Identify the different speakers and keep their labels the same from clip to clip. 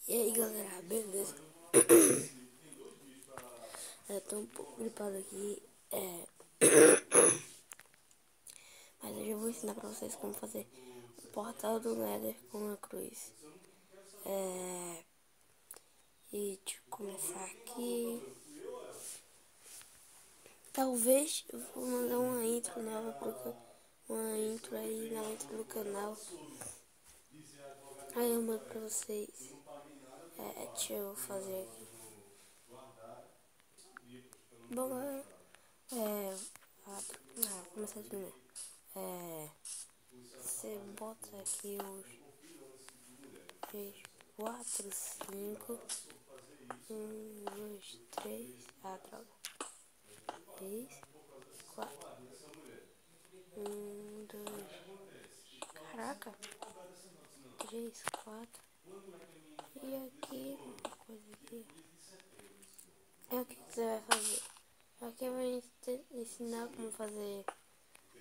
Speaker 1: E aí galera, beleza? Eu tô um pouco gripado aqui, mas hoje eu vou ensinar pra vocês como fazer o portal do Nether com a cruz. E deixa eu começar aqui. Talvez eu vou mandar uma intro nova uma intro aí na intro do canal. Aí eu mando pra vocês. Deixa eu fazer aqui. Bom, vou começar de novo. Você bota aqui os 3, 4, 5, 1, 2, 3, droga, 3, 4, 1, 2, caraca, 3, 4, e aqui, uma coisa aqui, é o que você vai fazer. Aqui eu vou ensinar como fazer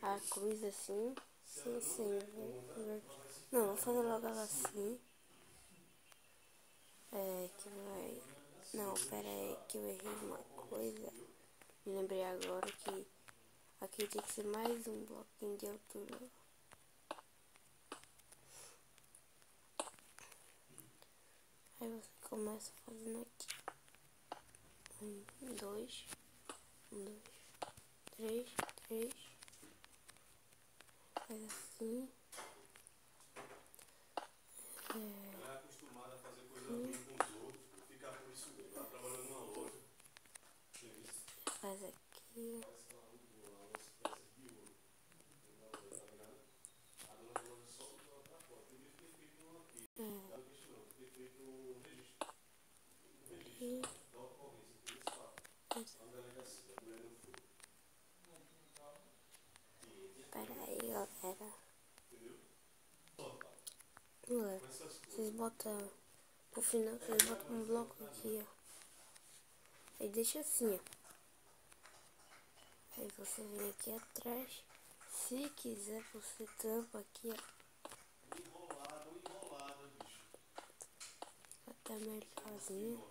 Speaker 1: a cruz assim, sim, não, vou fazer logo ela assim, que vai, não, pera aí, que eu errei uma coisa, me lembrei agora que aqui tem que ser mais um bloquinho de altura. Aí você começa fazendo aqui. 1, 2, 1, 2, 3, 3. Faz assim.
Speaker 2: Ela é acostumada a fazer coisa ruim com os outros, ficar por isso, ela trabalhando numa loja.
Speaker 1: Faz aqui. Pera aí, galera. Vocês botam no final, vocês botam um bloco aqui, ó. Aí deixa assim, ó. Aí você vem aqui atrás. Se quiser, você tampa aqui, ó.
Speaker 2: Enrolada, bicho.
Speaker 1: Até melhorzinho.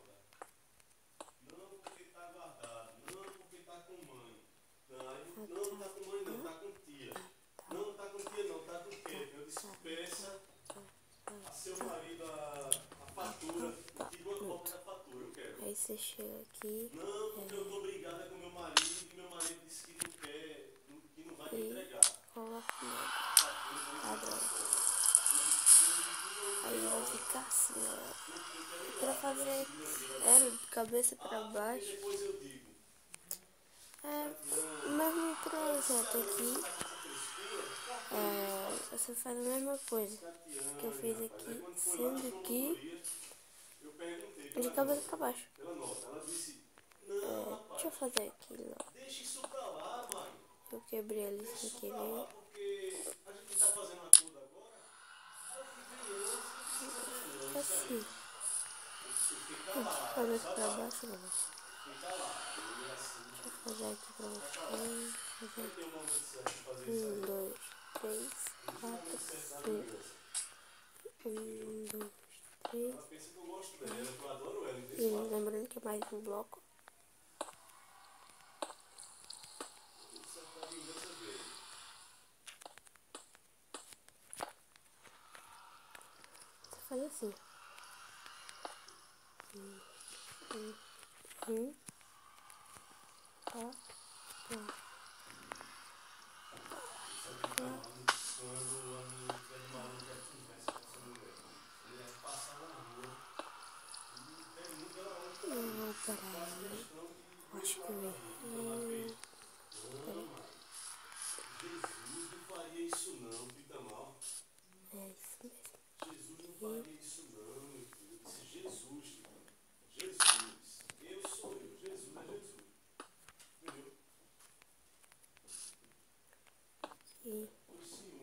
Speaker 2: Não porque tá guardado, não porque tá com mãe. Não tá com mãe não, tá com tia. Não tá com tia não, tá com quem? Eu disse, peça a seu marido a fatura e uma cópia da fatura, eu quero.
Speaker 1: Aí você chega aqui.
Speaker 2: Não, porque eu tô brigada com meu marido e meu marido disse que não quer, que não vai me entregar.
Speaker 1: Coloca aí vai ficar assim, ó. Pra fazer ela de cabeça pra baixo. O mesmo projeto aqui. Você faz a mesma coisa que eu fiz aqui, sendo que de cabeça pra baixo. Deixa eu fazer aqui logo.
Speaker 2: Deixa isso pra lá, mãe.
Speaker 1: Eu quebrei ali sem querer.
Speaker 2: Porque a gente tá fazendo a tudo agora.
Speaker 1: Assim. Deixa eu fazer aqui pra baixo, não. Deixa eu fazer aqui pra vocês. Fazer aqui. 1, 2, 3, 4, 5. 1, 2, 3. E lembrando que é mais um bloco. Você faz assim. Peraí, acho que eu errei.
Speaker 2: Jesus não faria isso não, fica mal.
Speaker 1: É isso mesmo.
Speaker 2: Jesus não faria isso não, meu filho. Eu disse Jesus, Jesus. Eu sou eu, Jesus é Jesus. Entendeu?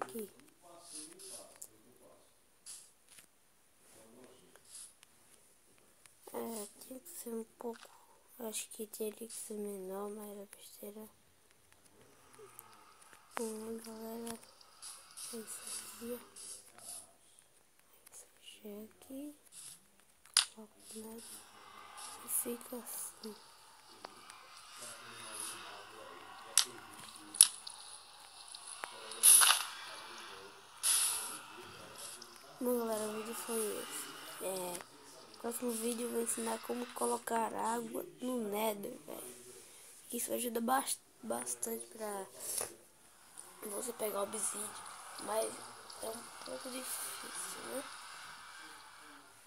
Speaker 1: Aqui. Tinha que ser um pouco. Acho que teria que ser menor, mas era besteira. Galera, é isso aqui. Aí você chega aqui. né? E fica assim. Bom, galera, o vídeo foi esse. No próximo vídeo eu vou ensinar como colocar água no Nether, velho. Isso ajuda bastante pra você pegar o obsidian, mas é um pouco difícil, né?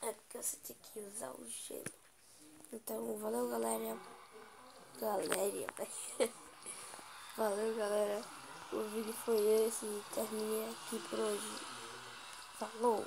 Speaker 1: É porque você tem que usar o gelo. Então, valeu, galera. Valeu, galera. O vídeo foi esse e terminei aqui por hoje. Falou!